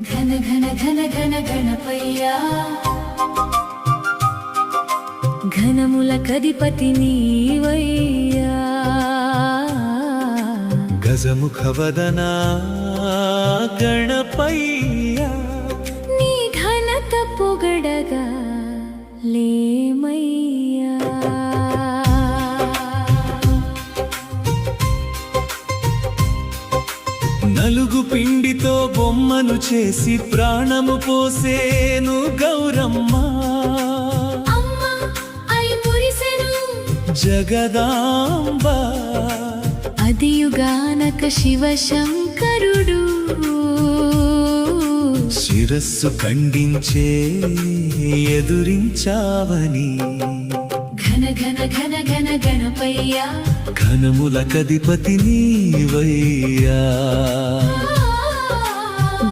ఘన ఘన ఘన ఘన గణపయ్యా ఘనముల కధిపతి నీవయ్యా గజముఖవదనా గణపయ్యా నీ ఘనత పొగడగా లేమయ్యా నలుగు పిండితో బొమ్మను చేసి ప్రాణము పోసేను గౌరమ్మ జగదాంబ అదియుగానక శివ శంకరుడు శిరస్సు ఖండించే ఎదురించావని ఘన ఘన ఘన ఘన గణపయ్యా ఘనముల కధిపతి నీవయ్యా